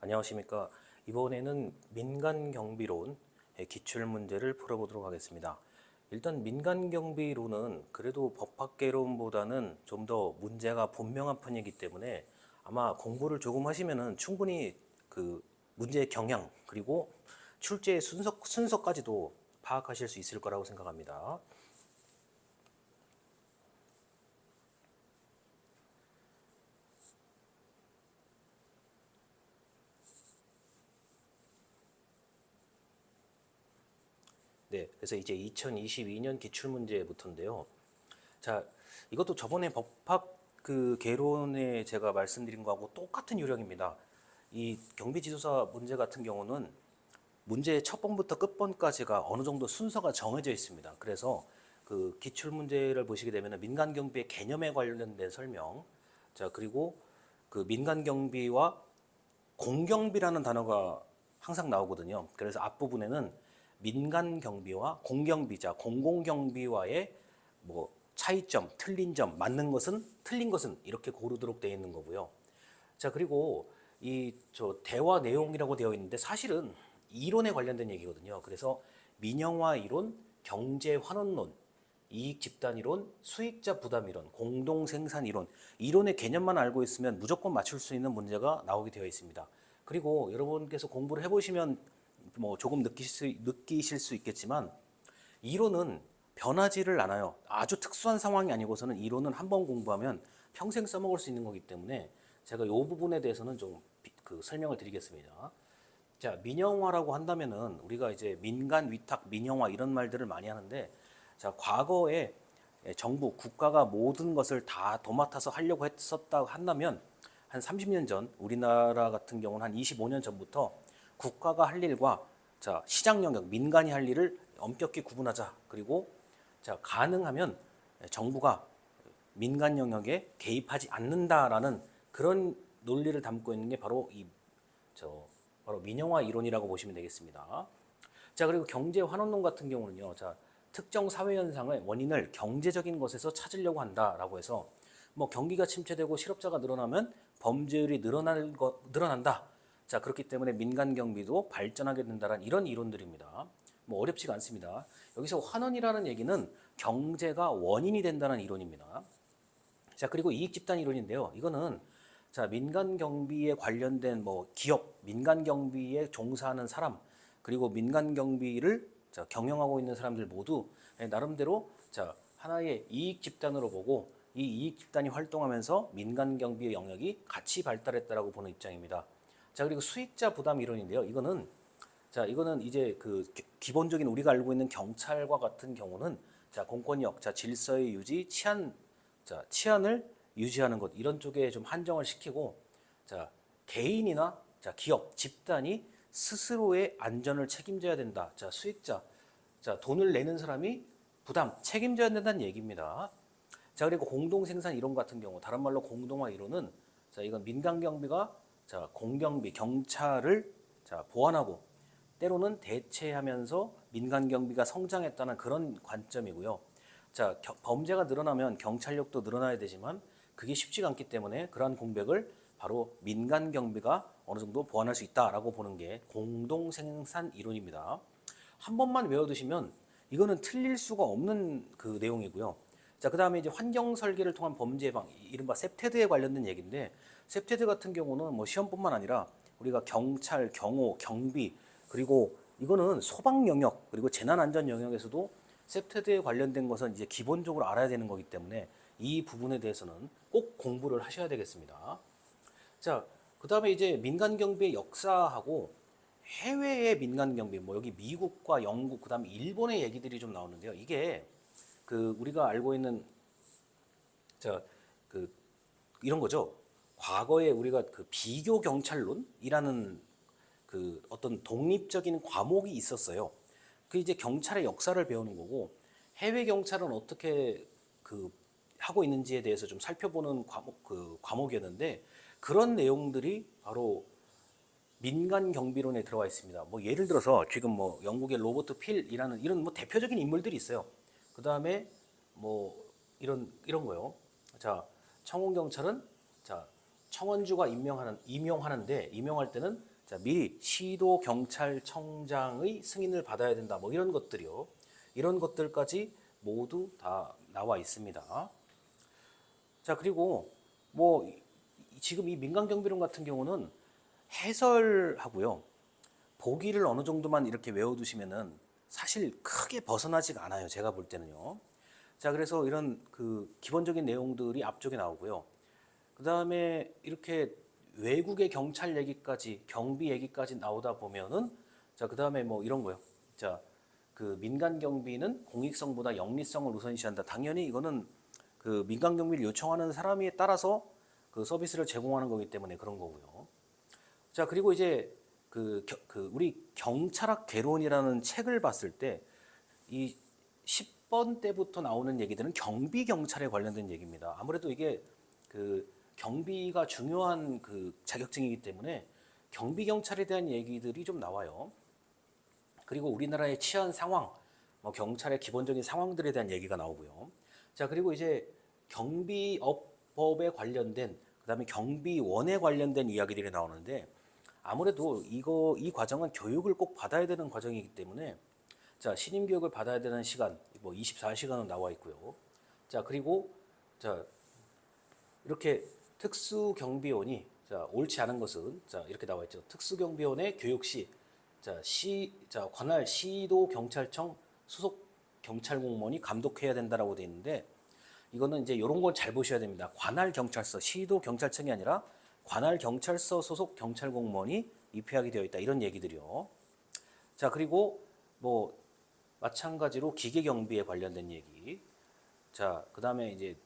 안녕하십니까. 이번에는 민간경비론의 기출문제를 풀어보도록 하겠습니다. 일단 민간경비론은 그래도 법학개론보다는 좀 더 문제가 분명한 편이기 때문에 아마 공부를 조금 하시면은 충분히 그 문제의 경향 그리고 출제의 순서까지도 파악하실 수 있을 거라고 생각합니다. 네, 그래서 이제 2022년 기출문제부터인데요. 자, 이것도 저번에 법학 개론에 제가 말씀드린 거하고 똑같은 요령입니다. 이 경비지도사 문제 같은 경우는 문제의 첫 번부터 끝번까지가 어느 정도 순서가 정해져 있습니다. 그래서 그 기출 문제를 보시게 되면 민간 경비의 개념에 관련된 설명, 자 그리고 그 민간 경비와 공경비라는 단어가 항상 나오거든요. 그래서 앞부분에는 민간 경비와 공경비자, 공공경비와의 뭐 차이점, 틀린 점, 맞는 것은, 틀린 것은 이렇게 고르도록 되어 있는 거고요. 자, 그리고 이 대화 내용이라고 되어 있는데 사실은 이론에 관련된 얘기거든요. 그래서 민영화 이론, 경제 환원론, 이익 집단 이론, 수익자 부담 이론, 공동 생산 이론, 이론의 개념만 알고 있으면 무조건 맞출 수 있는 문제가 나오게 되어 있습니다. 그리고 여러분께서 공부를 해보시면 뭐 조금 느끼실 수 있겠지만 이론은 변하지를 않아요. 아주 특수한 상황이 아니고서는 이론은 한번 공부하면 평생 써먹을 수 있는 거기 때문에 제가 이 부분에 대해서는 좀 설명을 드리겠습니다. 자, 민영화라고 한다면은 우리가 이제 민간 위탁, 민영화 이런 말들을 많이 하는데 자, 과거에 정부, 국가가 모든 것을 다 도맡아서 하려고 했었다 한다면 한 30년 전 우리나라 같은 경우는 한 25년 전부터 국가가 할 일과 자, 시장 영역, 민간이 할 일을 엄격히 구분하자. 그리고 자, 가능하면 정부가 민간 영역에 개입하지 않는다라는 그런 논리를 담고 있는 게 바로 바로 민영화 이론이라고 보시면 되겠습니다. 자, 그리고 경제 환원론 같은 경우는요. 자, 특정 사회 현상의 원인을 경제적인 것에서 찾으려고 한다라고 해서 뭐 경기가 침체되고 실업자가 늘어나면 범죄율이 늘어난다. 자, 그렇기 때문에 민간 경비도 발전하게 된다는 이런 이론들입니다. 뭐 어렵지가 않습니다. 여기서 환원이라는 얘기는 경제가 원인이 된다는 이론입니다. 자, 그리고 이익 집단 이론인데요. 이거는 자, 민간 경비에 관련된 뭐 기업, 민간 경비에 종사하는 사람, 그리고 민간 경비를 자, 경영하고 있는 사람들 모두 나름대로 자, 하나의 이익 집단으로 보고 이 이익 집단이 활동하면서 민간 경비의 영역이 같이 발달했다라고 보는 입장입니다. 자, 그리고 수익자 부담 이론인데요. 이거는 이제 기본적인 우리가 알고 있는 경찰과 같은 경우는 자, 공권력, 자, 질서의 유지, 치안을 유지하는 것 이런 쪽에 좀 한정을 시키고 자, 개인이나 자, 기업, 집단이 스스로의 안전을 책임져야 된다. 자, 수익자, 자, 돈을 내는 사람이 책임져야 된다는 얘기입니다. 자, 그리고 공동생산 이론 같은 경우, 다른 말로 공동화 이론은 자, 이건 민간 경비가 자, 공경비, 경찰을 자, 보완하고 때로는 대체하면서 민간 경비가 성장했다는 그런 관점이고요. 자, 범죄가 늘어나면 경찰력도 늘어나야 되지만 그게 쉽지가 않기 때문에 그러한 공백을 바로 민간 경비가 어느 정도 보완할 수 있다라고 보는 게 공동 생산 이론입니다. 한 번만 외워두시면 이거는 틀릴 수가 없는 그 내용이고요. 자, 그다음에 이제 환경 설계를 통한 범죄 예방, 이른바 셉테드에 관련된 얘기인데 셉테드 같은 경우는 뭐 시험뿐만 아니라 우리가 경찰, 경호, 경비 그리고 이거는 소방 영역 그리고 재난 안전 영역에서도 셉테드에 관련된 것은 이제 기본적으로 알아야 되는 거기 때문에 이 부분에 대해서는 꼭 공부를 하셔야 되겠습니다. 자, 그다음에 이제 민간 경비의 역사하고 해외의 민간 경비, 뭐 여기 미국과 영국, 그다음에 일본의 얘기들이 좀 나오는데요. 이게 우리가 알고 있는 자, 그 이런 거죠. 과거에 우리가 비교 경찰론이라는 어떤 독립적인 과목이 있었어요. 그 이제 경찰의 역사를 배우는 거고 해외 경찰은 어떻게 하고 있는지에 대해서 좀 살펴보는 과목이었는데 그런 내용들이 바로 민간 경비론에 들어가 있습니다. 뭐 예를 들어서 지금 뭐 영국의 로버트 필이라는 이런 뭐 대표적인 인물들이 있어요. 그 다음에 뭐 이런 거요. 자, 청운 경찰은 자 청원주가 임용할 때는 자, 미리 시도 경찰청장의 승인을 받아야 된다. 뭐 이런 것들이요. 이런 것들까지 모두 다 나와 있습니다. 자, 그리고 뭐 지금 이 민간경비론 같은 경우는 해설하고요. 보기를 어느 정도만 이렇게 외워두시면은 사실 크게 벗어나지가 않아요. 제가 볼 때는요. 자, 그래서 이런 그 기본적인 내용들이 앞쪽에 나오고요. 그 다음에 이렇게 외국의 경찰 얘기까지, 경비 얘기까지 나오다 보면은 자, 그 다음에 뭐 이런 거요. 자, 그 민간 경비는 공익성보다 영리성을 우선시한다. 당연히 이거는 그 민간 경비를 요청하는 사람에 따라서 그 서비스를 제공하는 거기 때문에 그런 거고요. 자, 그리고 이제 우리 경찰학 개론이라는 책을 봤을 때 이 10번 때부터 나오는 얘기들은 경비 경찰에 관련된 얘기입니다. 아무래도 이게 그 경비가 중요한 그 자격증이기 때문에 경비 경찰에 대한 얘기들이 좀 나와요. 그리고 우리나라의 치안 상황, 뭐 경찰의 기본적인 상황들에 대한 얘기가 나오고요. 자, 그리고 이제 경비업법에 관련된 그다음에 경비원에 관련된 이야기들이 나오는데 아무래도 이 과정은 교육을 꼭 받아야 되는 과정이기 때문에 자, 신임 교육을 받아야 되는 시간 뭐 24시간은 나와 있고요. 자, 그리고 자, 이렇게 특수경비원이 자, 옳지 않은 것은 자, 이렇게 나와 있죠. 특수경비원의 교육 시 관할 시도 경찰청 소속 경찰 공무원이 감독해야 된다라고 돼 있는데 이거는 이제 이런 건 잘 보셔야 됩니다. 관할 경찰서, 시도 경찰청이 아니라 관할 경찰서 소속 경찰 공무원이 입회하게 되어 있다. 이런 얘기들이요. 자, 그리고 뭐 마찬가지로 기계 경비에 관련된 얘기. 자, 그다음에 이제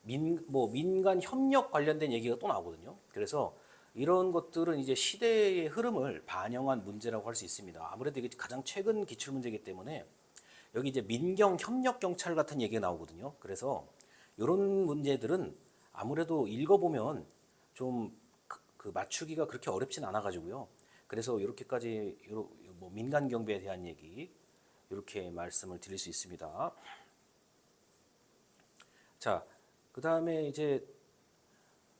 민간 협력 관련된 얘기가 또 나오거든요. 그래서 이런 것들은 이제 시대의 흐름을 반영한 문제라고 할 수 있습니다. 아무래도 이게 가장 최근 기출 문제이기 때문에 여기 이제 민경 협력 경찰 같은 얘기가 나오거든요. 그래서 이런 문제들은 아무래도 읽어보면 좀 그 맞추기가 그렇게 어렵진 않아 가지고요. 그래서 이렇게까지 뭐 민간 경비에 대한 얘기 이렇게 말씀을 드릴 수 있습니다. 자, 그 다음에 이제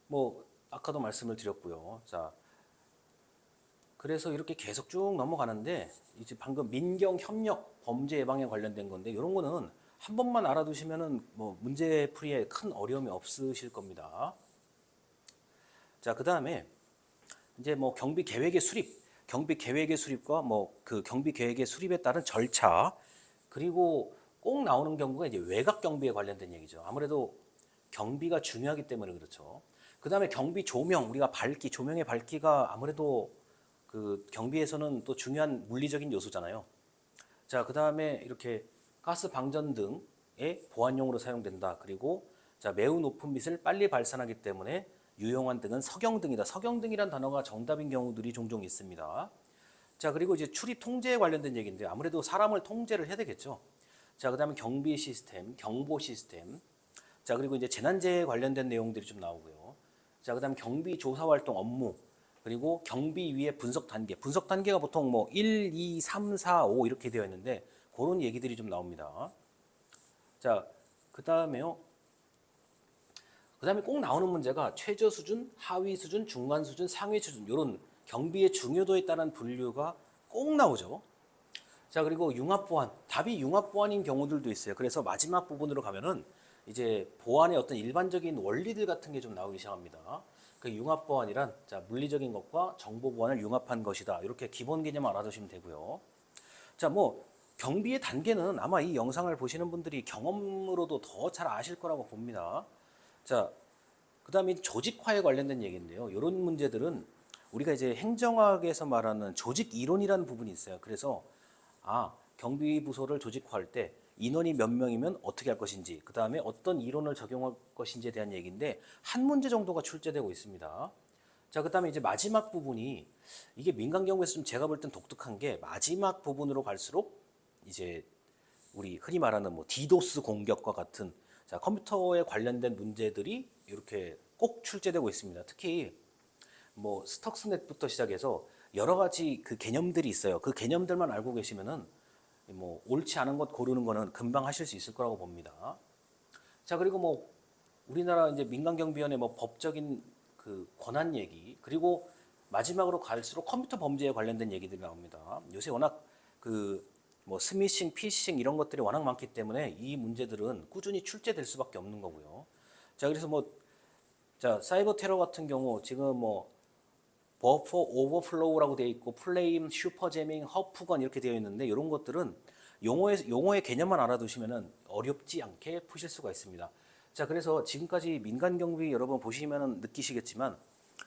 뭐 아까도 말씀을 드렸고요. 자, 그래서 이렇게 계속 쭉 넘어가는데 이제 방금 민경 협력 범죄 예방에 관련된 건데 이런 거는 한 번만 알아두시면은 뭐 문제 풀이에 큰 어려움이 없으실 겁니다. 자, 그 다음에 이제 뭐 경비 계획의 수립과 뭐 그 경비 계획의 수립에 따른 절차 그리고 꼭 나오는 경우가 이제 외곽 경비에 관련된 얘기죠. 아무래도 경비가 중요하기 때문에 그렇죠. 그 다음에 경비 조명, 우리가 조명의 밝기가 아무래도 그 경비에서는 또 중요한 물리적인 요소잖아요. 자, 그 다음에 이렇게 가스 방전 등의 보안용으로 사용된다. 그리고 자, 매우 높은 빛을 빨리 발산하기 때문에 유용한 등은 석영등이다. 석영등이란 단어가 정답인 경우들이 종종 있습니다. 자, 그리고 이제 출입 통제에 관련된 얘기인데 아무래도 사람을 통제를 해야 되겠죠. 자, 그다음에 경비 시스템, 경보 시스템. 자, 그리고 이제 재난재해 관련된 내용들이 좀 나오고요. 자, 그다음 경비 조사 활동 업무. 그리고 경비위의 분석 단계. 분석 단계가 보통 뭐 1, 2, 3, 4, 5 이렇게 되어 있는데 그런 얘기들이 좀 나옵니다. 자, 그다음에요. 그다음에 꼭 나오는 문제가 최저 수준, 하위 수준, 중간 수준, 상위 수준 이런 경비의 중요도에 따른 분류가 꼭 나오죠. 자, 그리고 융합보안. 답이 융합보안인 경우들도 있어요. 그래서 마지막 부분으로 가면은 이제 보안의 어떤 일반적인 원리들 같은 게 좀 나오기 시작합니다. 그 융합보안이란 자, 물리적인 것과 정보보안을 융합한 것이다. 이렇게 기본 개념 알아두시면 되고요. 자, 뭐 경비의 단계는 아마 이 영상을 보시는 분들이 경험으로도 더 잘 아실 거라고 봅니다. 자, 그다음에 조직화에 관련된 얘기인데요. 이런 문제들은 우리가 이제 행정학에서 말하는 조직 이론이라는 부분이 있어요. 그래서 경비부서를 조직화할 때 인원이 몇 명이면 어떻게 할 것인지, 그 다음에 어떤 이론을 적용할 것인지에 대한 얘기인데 한 문제 정도가 출제되고 있습니다. 자, 그 다음에 이제 마지막 부분이 이게 민간 경우에서 좀 제가 볼 땐 독특한 게 마지막 부분으로 갈수록 이제 우리 흔히 말하는 뭐 디도스 공격과 같은 자, 컴퓨터에 관련된 문제들이 이렇게 꼭 출제되고 있습니다. 특히 뭐 스톡스넷부터 시작해서 여러 가지 그 개념들이 있어요. 그 개념들만 알고 계시면은 뭐 옳지 않은 것 고르는 거는 금방 하실 수 있을 거라고 봅니다. 자, 그리고 뭐 우리나라 이제 민간경비원의 뭐 법적인 그 그 권한 얘기, 그리고 마지막으로 갈수록 컴퓨터 범죄에 관련된 얘기들이 나옵니다. 요새 워낙 그 뭐 스미싱, 피싱 이런 것들이 워낙 많기 때문에 이 문제들은 꾸준히 출제될 수밖에 없는 거고요. 자, 그래서 뭐 자, 사이버 테러 같은 경우 지금 뭐 버퍼 오버플로우라고 되어 있고 플레임, 슈퍼제밍, 허프건 이렇게 되어 있는데 이런 것들은 용어의 개념만 알아두시면은 어렵지 않게 푸실 수가 있습니다. 자, 그래서 지금까지 민간 경비 여러분 보시면은 느끼시겠지만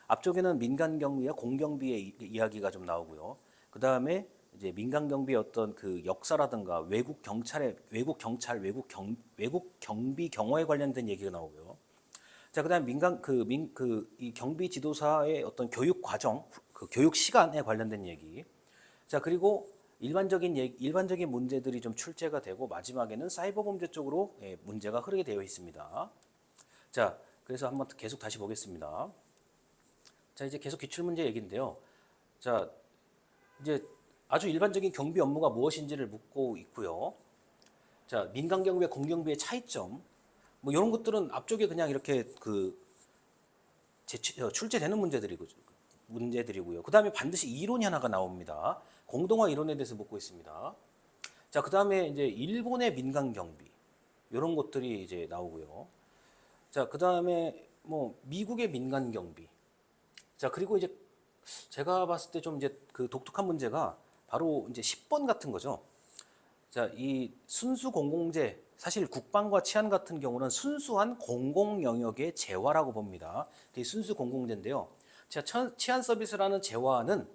앞쪽에는 민간 경비와 공경비의 이야기가 좀 나오고요. 그 다음에 이제 민간 경비의 어떤 그 역사라든가 외국 경찰, 외국 경비 경호에 관련된 얘기가 나오고요. 자, 그다음 이 경비 지도사의 어떤 교육 과정, 그 교육 시간에 관련된 얘기. 자, 그리고 일반적인 문제들이 좀 출제가 되고 마지막에는 사이버 범죄 쪽으로 문제가 흐르게 되어 있습니다. 자, 그래서 한번 계속 다시 보겠습니다. 자, 이제 계속 기출 문제 얘기인데요. 자, 이제 아주 일반적인 경비 업무가 무엇인지를 묻고 있고요. 자, 민간 경비와 공경비의 차이점. 뭐 이런 것들은 앞쪽에 그냥 이렇게 출제되는 문제들이고요. 그 다음에 반드시 이론이 하나가 나옵니다. 공동화 이론에 대해서 묻고 있습니다. 자, 그 다음에 이제 일본의 민간 경비 이런 것들이 이제 나오고요. 자, 그 다음에 뭐 미국의 민간 경비. 자, 그리고 이제 제가 봤을 때 좀 이제 그 독특한 문제가 바로 이제 10번 같은 거죠. 자, 이 순수 공공재, 사실 국방과 치안 같은 경우는 순수한 공공 영역의 재화라고 봅니다. 그게 순수 공공재인데요. 자, 치안 서비스라는 재화는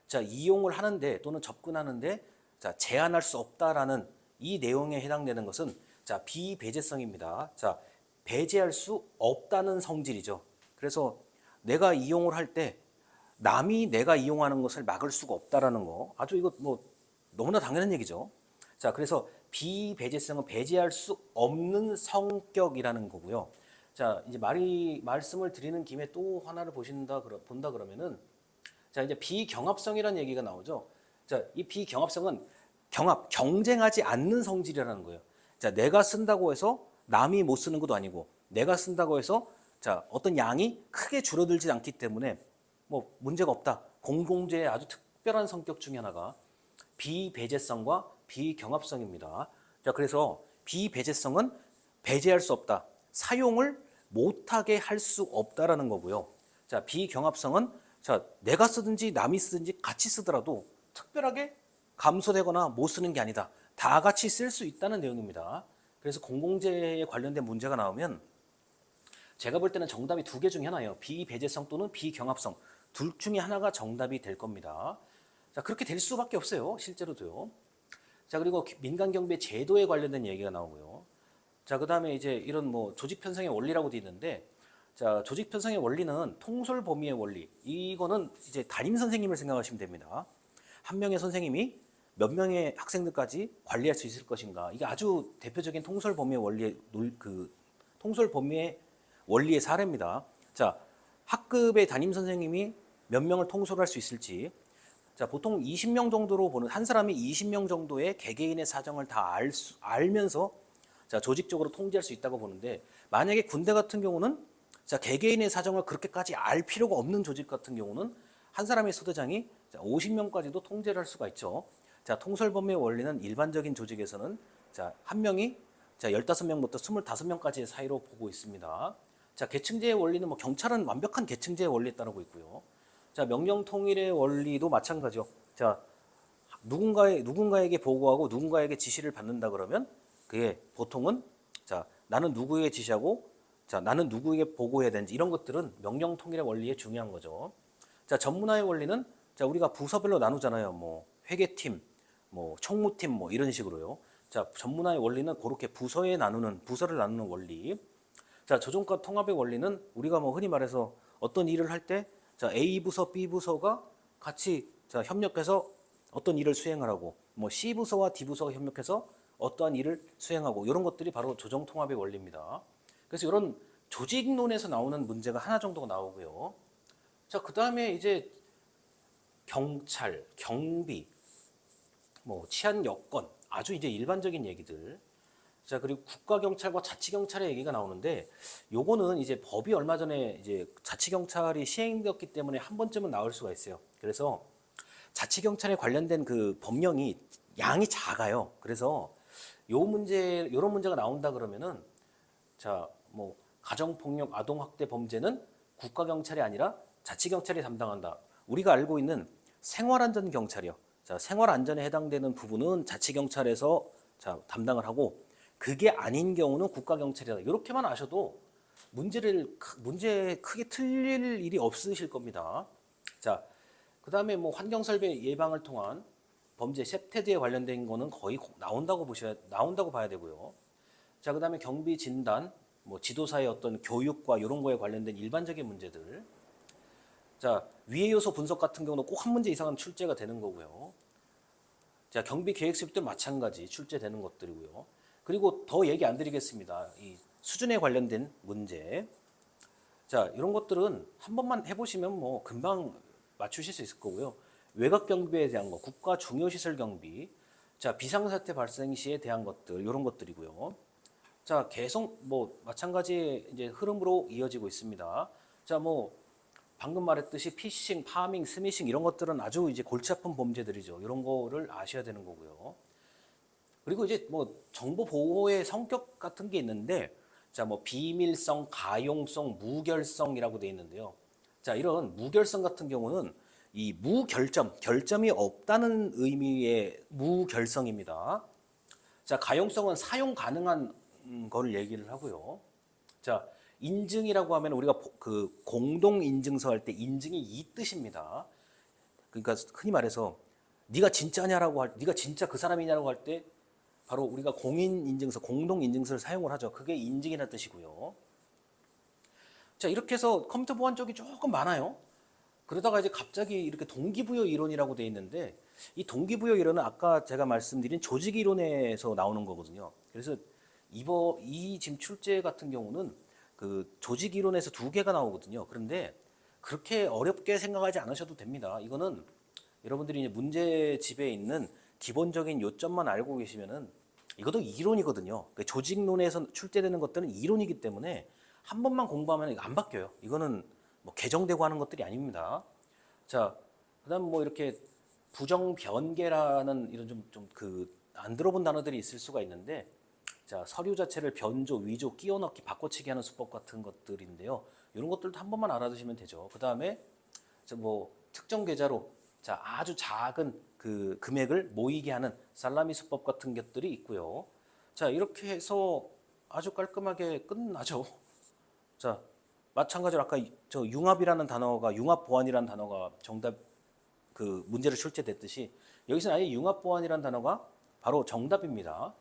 자, 이용을 하는데 또는 접근하는데 자, 제한할 수 없다라는 이 내용에 해당되는 것은 자, 비배제성입니다. 자, 배제할 수 없다는 성질이죠. 그래서 내가 이용을 할 때 남이 내가 이용하는 것을 막을 수가 없다라는 거. 아주 이거 뭐 너무나 당연한 얘기죠. 자, 그래서 비배제성은 배제할 수 없는 성격이라는 거고요. 자, 이제 말씀을 드리는 김에 또 하나를 본다 그러면은 자, 이제 비경합성이라는 얘기가 나오죠. 자, 이 비경합성은 경쟁하지 않는 성질이라는 거예요. 자, 내가 쓴다고 해서 남이 못 쓰는 것도 아니고 내가 쓴다고 해서 자, 어떤 양이 크게 줄어들지 않기 때문에 뭐 문제가 없다. 공공재의 아주 특별한 성격 중에 하나가 비배제성과 비경합성입니다. 자, 그래서 비배제성은 배제할 수 없다. 사용을 못하게 할 수 없다라는 거고요. 자, 비경합성은 자, 내가 쓰든지 남이 쓰든지 같이 쓰더라도 특별하게 감소되거나 못 쓰는 게 아니다. 다 같이 쓸 수 있다는 내용입니다. 그래서 공공재에 관련된 문제가 나오면 제가 볼 때는 정답이 두 개 중에 하나예요. 비배제성 또는 비경합성. 둘 중에 하나가 정답이 될 겁니다. 자, 그렇게 될 수밖에 없어요. 실제로도요. 자, 그리고 민간 경비 제도에 관련된 얘기가 나오고요. 자, 그다음에 이제 이런 뭐 조직 편성의 원리라고 돼 있는데 자, 조직 편성의 원리는 통솔 범위의 원리. 이거는 이제 담임 선생님을 생각하시면 됩니다. 한 명의 선생님이 몇 명의 학생들까지 관리할 수 있을 것인가. 이게 아주 대표적인 통솔 범위의 통솔 범위의 원리의 사례입니다. 자, 학급의 담임 선생님이 몇 명을 통솔할 수 있을지. 자, 보통 20명 정도로 보는 한 사람이 20명 정도의 개개인의 사정을 다 알면서 자, 조직적으로 통제할 수 있다고 보는데 만약에 군대 같은 경우는 자, 개개인의 사정을 그렇게까지 알 필요가 없는 조직 같은 경우는 한 사람의 소대장이 50명까지도 통제를 할 수가 있죠. 자, 통솔범위의 원리는 일반적인 조직에서는 자, 한 명이 자, 15명부터 25명까지의 사이로 보고 있습니다. 자, 계층제의 원리는 뭐 경찰은 완벽한 계층제의 원리에 따르고 있고요. 자, 명령 통일의 원리도 마찬가지요. 자, 누군가에게 보고하고 누군가에게 지시를 받는다 그러면 그게 보통은 자, 나는 누구에게 지시하고 자, 나는 누구에게 보고해야 되는지 이런 것들은 명령 통일의 원리에 중요한 거죠. 자, 전문화의 원리는 자, 우리가 부서별로 나누잖아요. 뭐 회계팀, 뭐 총무팀 뭐 이런 식으로요. 자, 전문화의 원리는 그렇게 부서를 나누는 원리. 자, 조종과 통합의 원리는 우리가 뭐 흔히 말해서 어떤 일을 할 때 자, A 부서, B 부서가 같이 자, 협력해서 어떤 일을 수행하라고 뭐 C 부서와 D 부서가 협력해서 어떠한 일을 수행하고 이런 것들이 바로 조정 통합의 원리입니다. 그래서 이런 조직론에서 나오는 문제가 하나 정도가 나오고요. 자, 그다음에 이제 경찰, 경비, 뭐 치안 여건 아주 이제 일반적인 얘기들. 자, 그리고 국가경찰과 자치경찰의 얘기가 나오는데 요거는 이제 법이 얼마 전에 이제 자치경찰이 시행되었기 때문에 한 번쯤은 나올 수가 있어요. 그래서 자치경찰에 관련된 그 법령이 양이 작아요. 그래서 요런 문제가 나온다 그러면은 자, 뭐 가정폭력, 아동학대 범죄는 국가경찰이 아니라 자치경찰이 담당한다. 우리가 알고 있는 생활안전경찰이요. 자, 생활안전에 해당되는 부분은 자치경찰에서 자, 담당을 하고 그게 아닌 경우는 국가경찰이다. 이렇게만 아셔도 문제 크게 틀릴 일이 없으실 겁니다. 자, 그다음에 뭐 환경설계 예방을 통한 범죄 셉테드에 관련된 거는 거의 나온다고 봐야 되고요. 자, 그다음에 경비 진단, 뭐 지도사의 어떤 교육과 이런 거에 관련된 일반적인 문제들. 자, 위의 요소 분석 같은 경우는 꼭 한 문제 이상은 출제가 되는 거고요. 자, 경비 계획 수립도 마찬가지 출제되는 것들이고요. 그리고 더 얘기 안 드리겠습니다. 이 수준에 관련된 문제. 자, 이런 것들은 한 번만 해보시면 뭐 금방 맞추실 수 있을 거고요. 외곽 경비에 대한 거, 국가 중요시설 경비. 자, 비상사태 발생 시에 대한 것들, 이런 것들이고요. 자, 계속 뭐 마찬가지의 이제 흐름으로 이어지고 있습니다. 자, 뭐 방금 말했듯이 피싱, 파밍, 스미싱 이런 것들은 아주 이제 골치 아픈 범죄들이죠. 이런 거를 아셔야 되는 거고요. 그리고 이제 뭐 정보 보호의 성격 같은 게 있는데 자, 뭐 비밀성, 가용성, 무결성이라고 돼 있는데요. 자, 이런 무결성 같은 경우는 이 결점이 없다는 의미의 무결성입니다. 자, 가용성은 사용 가능한 거를 얘기를 하고요. 자, 인증이라고 하면 우리가 그 공동 인증서 할 때 인증이 이 뜻입니다. 그러니까 흔히 말해서 네가 진짜냐라고 네가 진짜 그 사람이냐라고 할 때 바로 우리가 공인 인증서, 공동 인증서를 사용을 하죠. 그게 인증이라는 뜻이고요. 자, 이렇게 해서 컴퓨터 보안 쪽이 조금 많아요. 그러다가 이제 갑자기 이렇게 동기부여 이론이라고 돼 있는데 이 동기부여 이론은 아까 제가 말씀드린 조직 이론에서 나오는 거거든요. 그래서 이 지금 출제 같은 경우는 그 조직 이론에서 두 개가 나오거든요. 그런데 그렇게 어렵게 생각하지 않으셔도 됩니다. 이거는 여러분들이 이제 문제집에 있는 기본적인 요점만 알고 계시면은 이것도 이론이거든요. 그러니까 조직론에서 출제되는 것들은 이론이기 때문에 한 번만 공부하면 이거 안 바뀌어요. 이거는 뭐 개정되고 하는 것들이 아닙니다. 자, 그다음 뭐 이렇게 부정 변계라는 이런 좀 그 안 들어본 단어들이 있을 수가 있는데 자, 서류 자체를 변조, 위조, 끼워 넣기, 바꿔치기 하는 수법 같은 것들인데요. 이런 것들도 한 번만 알아두시면 되죠. 그다음에 뭐 특정 계좌로 자, 아주 작은 그 금액을 모이게 하는 살라미 수법 같은 것들이 있고요. 자, 이렇게 해서 아주 깔끔하게 끝나죠. 자, 마찬가지로 아까 저 융합 보안이라는 단어가 정답 그 문제로 출제됐듯이 여기서는 아예 융합 보안이라는 단어가 바로 정답입니다.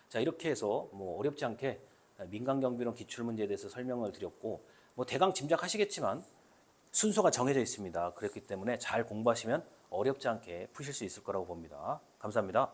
자, 이렇게 해서 뭐 어렵지 않게 민간 경비론 기출 문제에 대해서 설명을 드렸고 뭐 대강 짐작하시겠지만 순서가 정해져 있습니다. 그렇기 때문에 잘 공부하시면 어렵지 않게 푸실 수 있을 거라고 봅니다. 감사합니다.